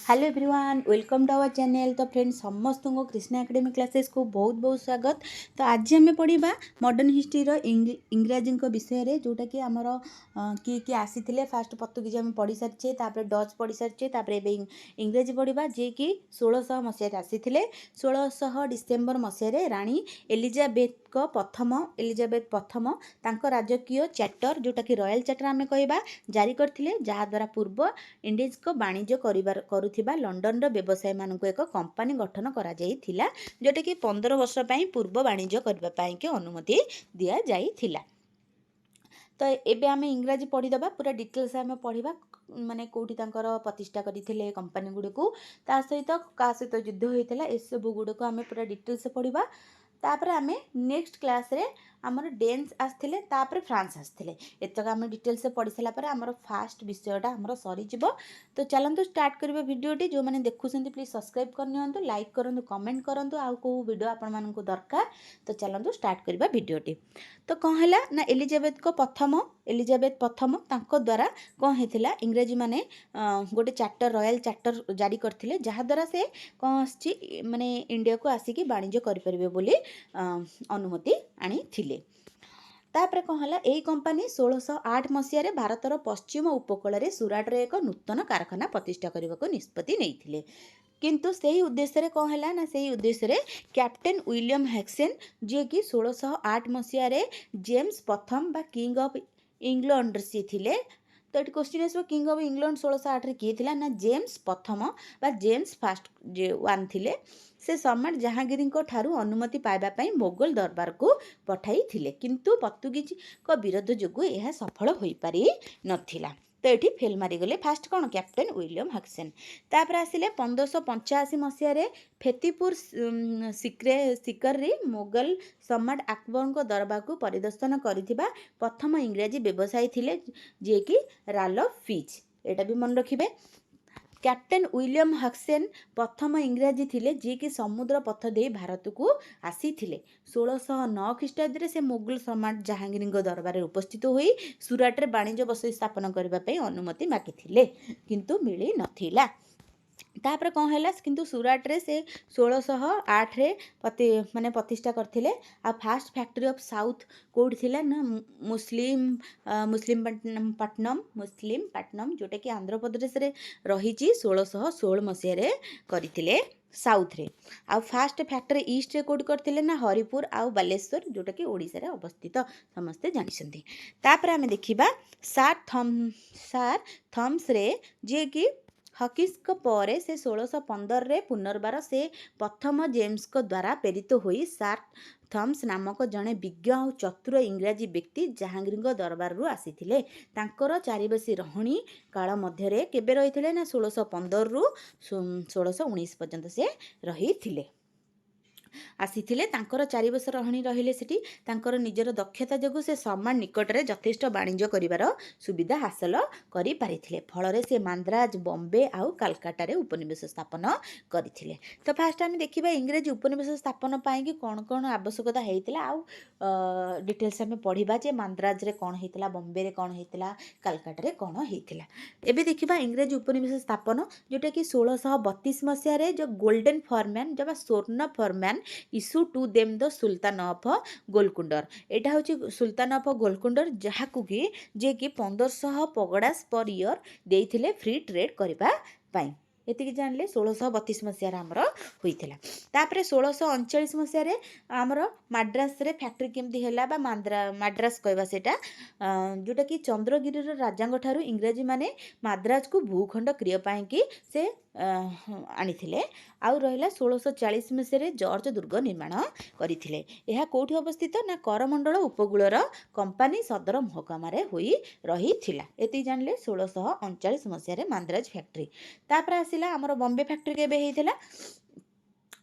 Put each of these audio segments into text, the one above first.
Hello everyone, welcome to our channel. तो friends समस्त को कृष्णा एकेडमी क्लासेस को बहुत बहुत स्वागत। तो आज आम पढ़ा मॉडर्न हिस्ट्री इंग्राजी विषय रे जोटा कि आमर किए आसी फास्ट पतुगिज आम पढ़ी सारी, डच पढ़ी सारी, इंग्राजी पढ़ा जी कि 1600 मसीह आसी 1600 डिसेम्बर मसीह राणी एलिजाबेथ प्रथम तांको राजकीय चार्टर जोटा कि रॉयल चार्टर आम कह जारी करथिले, जहाद्वारा पूर्व इंडिज को वाणिज्य करुथिबा लंडन व्यवसायी मानक एक कंपानी गठन करा जाइथिला, जोटा कि 15 वर्ष पूर्व वाणिज्य करबा पाई के अनुमति दिया जाइथिला। तो एबे आम इंग्राजी पढ़ीदबा, पूरा डिटेल्स आम पढ़ा माने कोठी तांकर प्रतिष्ठा करथिले कंपानी गुडीको, ता सहित का सहित युद्ध होइथिला, ए सब गुडीको आम पूरा डिटेल्स पढ़ा। तापर आम नेक्स्ट क्लास रे आमर डेन्स आसथिले, तापर फ्रांस आसथिले, एतक आम डिटेल्स पढ़ी सारा पर आमर फास्ट विषयटा आमर सरीजिव। तो चलतु स्टार्ट करिबा वीडियोटी। जो मैंने देखुछन्ती प्लीज सब्सक्राइब करनियंतु, लाइक करंतु, कमेंट करंतु, आउ को वीडियो आपण मानकु दरकार। तो चलतु स्टार्ट करिबा वीडियोटी। तो कौन है ना, एलिजाबेथ प्रथम तांको द्वारा कौन होता इंग्रेजी माने गोटे चार्टर रॉयल चार्टर जारी करथिले, जहाद्वारा से कौन आसी माने इंडिया को आसिकी वाणिज्य करें बोली अनुमति आनी थिले। तापर कौन है, यही कंपानी 1608 मसीह भारतर पश्चिम उपकूल में सुराट एक नूतन कारखाना प्रतिष्ठा करने को निष्पत्ति नहीं, किंतु सही उद्देश्य कौन है ना, सही उद्देश्य कैप्टेन विलियम हैक्सेन जी कि 1608 मसीह जेम्स प्रथम बा किंग ऑफ इंग्लैंड सी थिले। तो ये क्वेश्चन आसो, किंग ऑफ इंग्लैंड 1608 किए थिला ना, जेम्स प्रथम बा जेम्स फास्ट वन थिले। से सम्राट जहांगीर ठारू अनुमति पाइबा पई मोगल दरबार को पठाई थिले, किंतु पर्तुगीज को विरोध जोगु यह सफल हो पारि नथिला। तो ये फेल मारिगले फास्ट कौन, कैप्टेन विलियम हैक्सेन। तापर आसिले 1585 मसीह फेतीपुर सिकर मोगल सम्राट अकबर दरबार को परिदर्शन करिथिबा प्रथम इंग्राजी व्यवसायी थिले, जे कि राल्फ फिच। एटा भी मन रखिबे, कैप्टेन विलियम हैक्सेन प्रथम इंग्राजी थिले, जी कि समुद्र पथ दे भारत को आसी थिले। 1609 ख्रीष्टाब्द से मुगल सम्राट जहांगीर दरबार उपस्थित हुई सुराट रे वाणिज्य बसति स्थापन करने अनुमति मागिथिले, किंतु मिली नथिला। तापर कौन है, किंतु सुराट रे से 1608 माने प्रतिष्ठा करथिले। आ first factory of south coast थिला ना, मुस्लिम पट्टनम जोटा कि आंध्र प्रदेश रे रही 1616 मसीह करथिले साउथ रे। आ फास्ट फैक्ट्री ईस्ट रे कोड करथिले ना, हरिपुर आउ बालेश्वर जोटा कि ओडिसा रे अवस्थित, समस्ते जानिसंती। तापर आमे देखिबा सार थम्स रे, जे कि हकिस पर से 1615 रे पुनर्बार से प्रथम जेम्स को द्वारा प्रेरित हुई सार थम्स नामक जड़े विज्ञ और चतुर इंग्राजी व्यक्ति जहांगीर दरबार रु आसीथिले। तांकर चारिबसी रहणी काल मध्य केबे रही ना, 1615 रु 1619 पर्यंत से रही आसीथिले। तांकर 4 वर्ष रहणी रहिले सेठी। तांकर निजर दक्षता जोगु से सम्राट निकट में यथेष्ट वाणिज्य करिवार सुविधा हासिल करि पारिथिले। फल से मांद्राज, बॉम्बे आउ कलकत्ता रे उपनिवेश स्थापन करथिले। तो फास्ट आम देखिबा इंग्रेजी उपनिवेश स्थापन पाई कि कौन कौन आवश्यकता हेतिला, आउ डिटेल्स आम पढ़िबा जे मांद्राज रे कौन हेतिला, बॉम्बे रे कौन हेतिला, कलकत्ता रे कौन हेतिला। एबे देखिबा इंग्रेजी उपनिवेश स्थापन जोटा कि 1632 मसीह रे जो गोल्डन फॉरमैन जब स्वर्ण फॉरमैन issue to them the sultan of गोलकुंडर। एटा हूँ सुल्तान ऑफ गोलकुंडर, जहाँ कि जे कि 1500 पगड़ास पर ईयर देइथिले फ्री ट्रेड करबा पाई। एतिक जानले 1632 मसीह आमर होइथिला। तापरे 1639 मसीह आमर माड्रास रे फैक्ट्री केमती हैला बा माड्रास कहबा सेटा, जोटा कि चंद्रगिरी राजा ठारू इंग्राजी माने माद्राज को भूखंड क्रिय पाई कि से आनिथिले। आउ रहिला 1640 मसीह जॉर्ज दुर्ग निर्माण करथिले। यह कोठी अवस्थित ना, करमंडल उपकूलर कंपानी सदर महकमा रे होई रही थिला। एति जानले 1639 मसीह मांद्राज फैक्ट्री। तापर आसिला हमर बॉम्बे फैक्ट्री केबे हेइथिला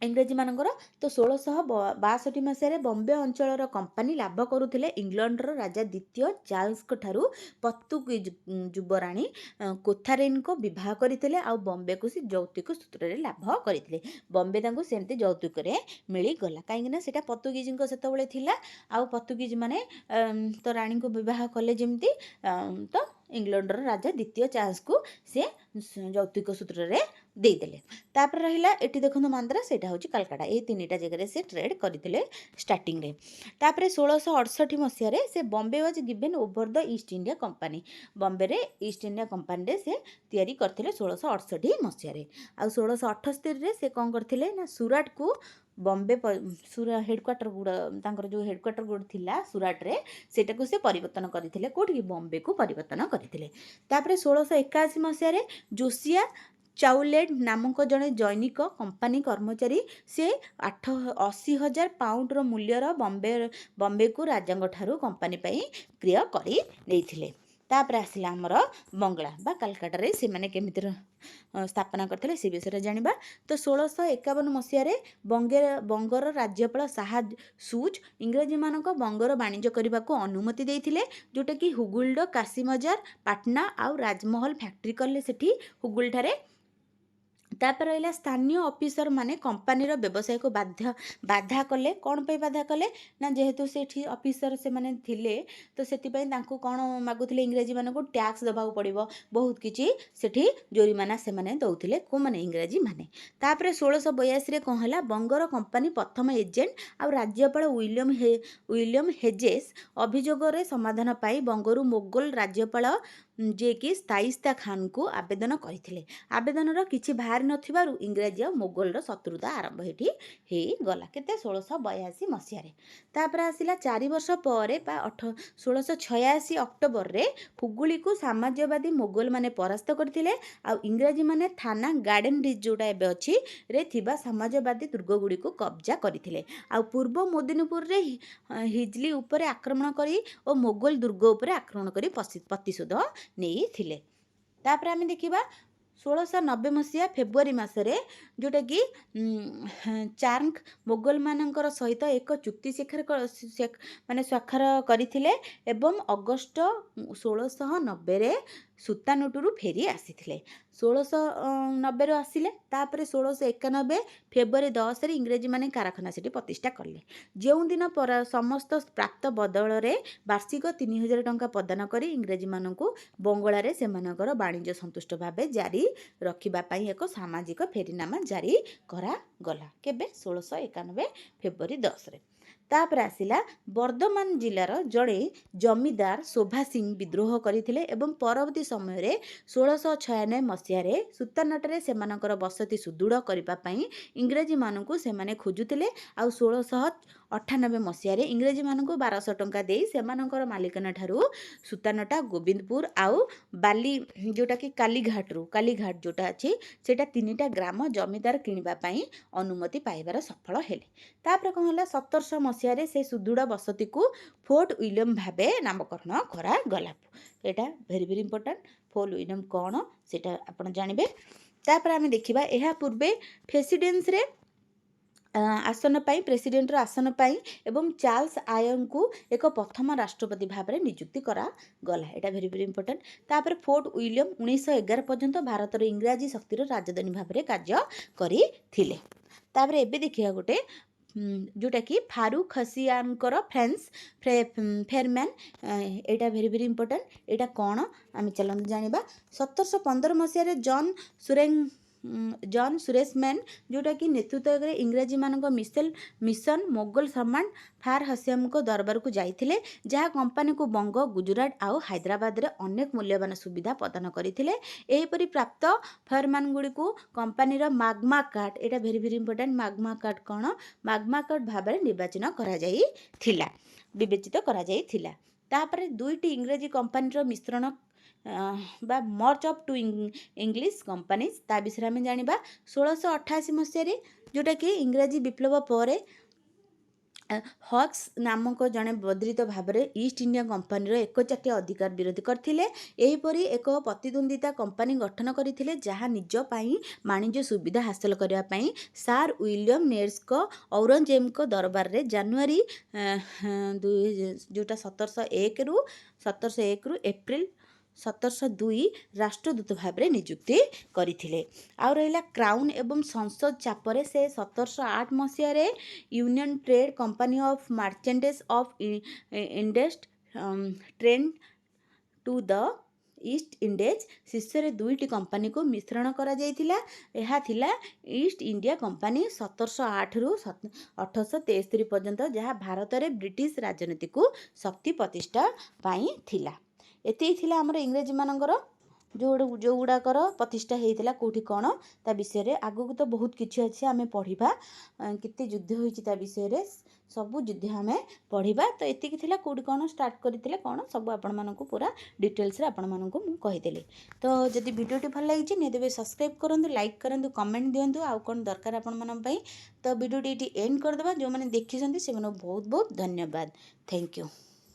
इंग्रेजी मानकर। तो 1662 मसीह बॉम्बे अंचल कंपानी लाभ करुथिले इंग्लैंडर राजा द्वितीय चार्ल्स ठारू पर्तुगीज युवराणी कोथारिन को विवाह करथिले। आ बॉम्बे को से यौतुक सूत्र रे लाभ करथिले। बॉम्बे तांको सेमती यौतुक रे मिली गला, काहेकि ना सेटा पर्तुगीज को सेतबेले थिला। आ पर्तुगीज माने तो रानी को विवाह कले जेमती, तो इंग्लैंडर राजा द्वितीय चार्ल्स को से ଯୌତୁକ ସୂତ୍ରରେ ଦେଇଦେଲେ। ତାପରେ ରହିଲା ଏଠି ଦେଖନ୍ତୁ ମାନ୍ଦ୍ରା, ସେଇଟା ହେଉଛି କାଲକାଟା। ଏଇ ତିନିଟା ଜାଗାରେ ସେ ଟ୍ରେଡ୍ କରିଥିଲେ ଷ୍ଟାର୍ଟିଂରେ। ତାପରେ 1668 ମସିହାରେ ସେ Bombay was given over the East India company. ବମ୍ବେରେ ଇଷ୍ଟ ଇଣ୍ଡିଆ କମ୍ପାନୀରେ ସେ ତିଆରି କରିଥିଲେ 1668 ମସିହାରେ। ଆଉ 1678ରେ ସେ କ'ଣ କରିଥିଲେ ନା ସୁରାଟକୁ ବମ୍ବେ ହେଡ଼କ୍ୱାର୍ଟର ତାଙ୍କର ଯେଉଁ ହେଡ଼କ୍ୱାର୍ଟର ଗୁଡ଼ ଥିଲା ସୁରାଟରେ, ସେଇଟାକୁ ସେ ପରିବର୍ତ୍ତନ କରିଥିଲେ କେଉଁଠିକି, ବମ୍ବେକୁ ପରିବର୍ତ୍ତନ କରିଥିଲେ। ତାପରେ 1681 ମସିହାରେ ଜୋସିଆ ଚାଉଲେଟ୍ ନାମକ ଜଣେ ଜୈନିକ କମ୍ପାନୀ କର୍ମଚାରୀ ସେ 80,000 ପାଉଣ୍ଡର ମୂଲ୍ୟର ବମ୍ବେକୁ ରାଜାଙ୍କ ଠାରୁ କମ୍ପାନୀ ପାଇଁ କ୍ରୟ କରି ନେଇଥିଲେ। ତାପରେ ଆସିଲା ଆମର ବଙ୍ଗଳା ବା କାଲକାଟାରେ ସେମାନେ କେମିତି ସ୍ଥାପନା କରିଥିଲେ ସେ ବିଷୟରେ ଜାଣିବା। ତ 1651 ମସିହାରେ ବଙ୍ଗର ରାଜ୍ୟପାଳ ଶାହା ସୁଜ୍ ଇଂରେଜୀମାନଙ୍କ ବଙ୍ଗର ବାଣିଜ୍ୟ କରିବାକୁ ଅନୁମତି ଦେଇଥିଲେ, ଯେଉଁଟାକି ହୁଗୁଳର କାଶୀମଜାର, ପାଟନା ଆଉ ରାଜମହଲ ଫ୍ୟାକ୍ଟ୍ରି କଲେ ସେଠି ହୁଗୁଳଠାରେ। ତାପରେ ରହିଲା ସ୍ଥାନୀୟ ଅଫିସର ମାନେ କମ୍ପାନୀର ବ୍ୟବସାୟକୁ ବାଧା କଲେ। କ'ଣ ପାଇଁ ବାଧା କଲେ ନା ଯେହେତୁ ସେଠି ଅଫିସର ସେମାନେ ଥିଲେ, ତ ସେଥିପାଇଁ ତାଙ୍କୁ କ'ଣ ମାଗୁଥିଲେ, ଇଂରେଜୀମାନଙ୍କୁ ଟ୍ୟାକ୍ସ ଦେବାକୁ ପଡ଼ିବ, ବହୁତ କିଛି ସେଠି ଜୋରିମାନା ସେମାନେ ଦେଉଥିଲେ, କେଉଁମାନେ, ଇଂରେଜୀମାନେ। ତାପରେ 1682ରେ କ'ଣ ହେଲା, ବଙ୍ଗର କମ୍ପାନୀ ପ୍ରଥମ ଏଜେଣ୍ଟ ଆଉ ରାଜ୍ୟପାଳ ୱିଲିୟମ ହେଜେସ୍ ଅଭିଯୋଗରେ ସମାଧାନ ପାଇଁ ବଙ୍ଗରୁ ମୋଗଲ ରାଜ୍ୟପାଳ ଯିଏକି ଶାଇସ୍ତା ଖାନଙ୍କୁ ଆବେଦନ କରିଥିଲେ। ଆବେଦନର କିଛି ବାହାରି ନଥିବାରୁ ଇଂରାଜୀ ଆଉ ମୋଗଲର ଶତ୍ରୁତା ଆରମ୍ଭ ଏଠି ହେଇଗଲା। କେତେ, 1682 ମସିହାରେ। ତାପରେ ଆସିଲା 4 ବର୍ଷ ପରେ ବା 1686 ଅକ୍ଟୋବରରେ ହୁଗୁଳିକୁ ସାମ୍ରାଜ୍ୟବାଦୀ ମୋଗଲମାନେ ପରାସ୍ତ କରିଥିଲେ। ଆଉ ଇଂରାଜୀମାନେ ଥାନା ଗାର୍ଡେନ ରିଜ୍ ଯେଉଁଟା ଏବେ ଅଛି ରେ ଥିବା ସାମ୍ରାଜ୍ୟବାଦୀ ଦୁର୍ଗଗୁଡ଼ିକୁ କବ୍ଜା କରିଥିଲେ। ଆଉ ପୂର୍ବ ମୋଦିନପୁରରେ ହିଜଲି ଉପରେ ଆକ୍ରମଣ କରି ଓ ମୋଗଲ ଦୁର୍ଗ ଉପରେ ଆକ୍ରମଣ କରି ପ୍ରତିଶୋଧ ନେଇଥିଲେ। ତାପରେ ଆମେ ଦେଖିବା 1690 ମସିହା ଫେବୃଆରୀ ମାସରେ ଯେଉଁଟାକି ଚାର୍ଙ୍କ ମୋଗଲମାନଙ୍କର ସହିତ ଏକ ଚୁକ୍ତି ସ୍ୱାକ୍ଷର କରିଥିଲେ ଏବଂ ଅଗଷ୍ଟ 1690ରେ ସୁତାନୁଟରୁ ଫେରି ଆସିଥିଲେ। 1690ରୁ ଆସିଲେ। ତାପରେ 1691 ଫେବୃଆରୀ 10ରେ ଇଂରେଜୀମାନେ କାରଖାନା ସେଠି ପ୍ରତିଷ୍ଠା କଲେ, ଯେଉଁଦିନ ସମସ୍ତ ପ୍ରାପ୍ତ ବଦଳରେ ବାର୍ଷିକ 3000 ଟଙ୍କା ପ୍ରଦାନ କରି ଇଂରେଜୀମାନଙ୍କୁ ବଙ୍ଗଳାରେ ସେମାନଙ୍କର ବାଣିଜ୍ୟ ସନ୍ତୁଷ୍ଟ ଭାବେ ଜାରି ରଖିବା ପାଇଁ ଏକ ସାମାଜିକ ଫେରିନାମା ଜାରି କରାଗଲା। କେବେ, 1691 ଫେବୃଆରୀ 10ରେ। ତାପରେ ଆସିଲା ବର୍ଦ୍ଧମାନ ଜିଲ୍ଲାର ଜଣେ ଜମିଦାର ଶୋଭା ସିଂ ବିଦ୍ରୋହ କରିଥିଲେ ଏବଂ ପରବର୍ତ୍ତୀ ସମୟରେ 1696 ମସିହାରେ ସୁତାନଟରେ ସେମାନଙ୍କର ବସତି ସୁଦୃଢ଼ କରିବା ପାଇଁ ଇଂରେଜୀମାନଙ୍କୁ ସେମାନେ ଖୋଜୁଥିଲେ। ଆଉ 1698 ମସିହାରେ ଇଂରେଜୀମାନଙ୍କୁ 1200 ଟଙ୍କା ଦେଇ ସେମାନଙ୍କର ମାଲିକାନା ଠାରୁ ସୁତାନଟା, ଗୋବିନ୍ଦପୁର ଆଉ ବାଲି ଯେଉଁଟାକି କାଲିଘାଟ ଯେଉଁଟା ଅଛି ସେଇଟା 3ଟା ଗ୍ରାମ ଜମିଦାର କିଣିବା ପାଇଁ ଅନୁମତି ପାଇବାର ସଫଳ ହେଲେ। ତାପରେ କ'ଣ ହେଲା, 1700 ମସିହାରେ ସେ ସୁଦୃଢ଼ ବସତିକୁ ଫୋର୍ଟ ୱିଲିୟମ ଭାବେ ନାମକରଣ କରାଗଲା। ଏଇଟା very very important. Fort William କ'ଣ ସେଇଟା ଆପଣ ଜାଣିବେ। ତାପରେ ଆମେ ଦେଖିବା ଏହା ପୂର୍ବେ ପ୍ରେସିଡେନ୍ସିରେ ପ୍ରେସିଡେଣ୍ଟର ଆସନ ପାଇଁ ଏବଂ ଚାର୍ଲସ ଆୟଙ୍କୁ ଏକ ପ୍ରଥମ ରାଷ୍ଟ୍ରପତି ଭାବରେ ନିଯୁକ୍ତି କରାଗଲା। ଏଇଟା ଭେରି ଭେରି ଇମ୍ପୋର୍ଟାଣ୍ଟ। ତାପରେ ଫୋର୍ଟ ୱିଲିୟମ 1911 ପର୍ଯ୍ୟନ୍ତ ଭାରତର ଇଂରାଜୀ ଶକ୍ତିର ରାଜଧାନୀ ଭାବରେ କାର୍ଯ୍ୟ କରିଥିଲେ। ତାପରେ ଏବେ ଦେଖିବା ଗୋଟେ ଯେଉଁଟାକି ଫାରୁକ ହସିୟାନଙ୍କର ଫେରମ୍ୟାନ୍। ଏଇଟା ଭେରି ଭେରି ଇମ୍ପୋର୍ଟାଣ୍ଟ। ଏଇଟା କ'ଣ ଆମେ ଚାଲନ୍ତୁ ଜାଣିବା। 1715 ମସିହାରେ ଜନ୍ ସୁରେଶମ୍ୟାନ୍ ଯେଉଁଟାକି ନେତୃତ୍ୱରେ ଇଂରାଜୀମାନଙ୍କ ମିଶନ ମୋଗଲ ସମ୍ରାଟ ଫାର ହସିୟାମଙ୍କ ଦରବାରକୁ ଯାଇଥିଲେ, ଯାହା କମ୍ପାନୀକୁ ବଙ୍ଗ, ଗୁଜରାଟ ଆଉ ହାଇଦ୍ରାବାଦରେ ଅନେକ ମୂଲ୍ୟବାନ ସୁବିଧା ପ୍ରଦାନ କରିଥିଲେ। ଏହିପରି ପ୍ରାପ୍ତ ଫେରମ୍ୟାନ୍ଗୁଡ଼ିକୁ କମ୍ପାନୀର ମାଗ୍ମା କାର୍ଡ, ଏଇଟା ଭେରି ଭେରି ଇମ୍ପୋର୍ଟାଣ୍ଟ। ମାଗ୍ମା କାର୍ଡ କ'ଣ, ମାଗ୍ମା କାର୍ଡ ଭାବରେ ବିବେଚିତ କରାଯାଇଥିଲା। ତାପରେ 2ଟି ଇଂରାଜୀ କମ୍ପାନୀର ମିଶ୍ରଣ ବା merge of to English companies, ତା ବିଷୟରେ ଆମେ ଜାଣିବା। 1688 ମସିହାରେ ଯେଉଁଟାକି ଇଂରାଜୀ ବିପ୍ଳବ ପରେ ହକ୍ସ ନାମକ ଜଣେ ବଦ୍ରିତ ଭାବରେ ଇଷ୍ଟ ଇଣ୍ଡିଆ କମ୍ପାନୀର ଏକଚାଟିଆ ଅଧିକାର ବିରୋଧ କରିଥିଲେ। ଏହିପରି ଏକ ପ୍ରତିଦ୍ୱନ୍ଦ୍ୱିତା କମ୍ପାନୀ ଗଠନ କରିଥିଲେ, ଯାହା ନିଜ ପାଇଁ ବାଣିଜ୍ୟ ସୁବିଧା ହାସଲ କରିବା ପାଇଁ ସାର୍ ୱିଲିୟମ ନେଲ୍ସଙ୍କ ଔରଙ୍ଗଜେବଙ୍କ ଦରବାରରେ ଜାନୁଆରୀ ଯେଉଁଟା 1701ରୁ ଏପ୍ରିଲ 1702 ରାଷ୍ଟ୍ରଦୂତ ଭାବରେ ନିଯୁକ୍ତି କରିଥିଲେ। ଆଉ ରହିଲା କ୍ରାଉନ୍ ଏବଂ ସଂସଦ ଚାପରେ ସେ 1708 ମସିହାରେ union trade company of merchants of ଇଣ୍ଡେଷ୍ଟ trading to the East Indies ଶୀର୍ଷରେ 2ଟି କମ୍ପାନୀକୁ ମିଶ୍ରଣ କରାଯାଇଥିଲା। ଏହା ଥିଲା ଇଷ୍ଟ ଇଣ୍ଡିଆ କମ୍ପାନୀ 1708ରୁ 1863 ପର୍ଯ୍ୟନ୍ତ, ଯାହା ଭାରତରେ ବ୍ରିଟିଶ ରାଜନୀତିକୁ ଶକ୍ତି ପ୍ରତିଷ୍ଠା ପାଇଁ ଥିଲା। ଏତିକି ଥିଲା ଆମର ଇଂରେଜୀମାନଙ୍କର ଯେଉଁଗୁଡ଼ାକର ପ୍ରତିଷ୍ଠା ହେଇଥିଲା କେଉଁଠି କ'ଣ ତା ବିଷୟରେ। ଆଗକୁ ତ ବହୁତ କିଛି ଅଛି, ଆମେ ପଢ଼ିବା କେତେ ଯୁଦ୍ଧ ହୋଇଛି ତା ବିଷୟରେ, ସବୁ ଯୁଦ୍ଧ ଆମେ ପଢ଼ିବା। ତ ଏତିକି ଥିଲା କେଉଁଠି କ'ଣ ଷ୍ଟାର୍ଟ କରିଥିଲେ କ'ଣ ସବୁ ଆପଣମାନଙ୍କୁ ପୁରା ଡିଟେଲ୍ସରେ ଆପଣମାନଙ୍କୁ ମୁଁ କହିଦେଲି। ତ ଯଦି ଭିଡ଼ିଓଟି ଭଲ ଲାଗିଛି ନିହାତି ଭାବେ ସବସ୍କ୍ରାଇବ୍ କରନ୍ତୁ, ଲାଇକ୍ କରନ୍ତୁ, କମେଣ୍ଟ ଦିଅନ୍ତୁ, ଆଉ କ'ଣ ଦରକାର ଆପଣମାନଙ୍କ ପାଇଁ। ତ ଭିଡ଼ିଓଟି ଏଠି ଏଣ୍ଡ କରିଦେବା। ଯେଉଁମାନେ ଦେଖିଛନ୍ତି ସେମାନଙ୍କୁ ବହୁତ ବହୁତ ଧନ୍ୟବାଦ। Thank you.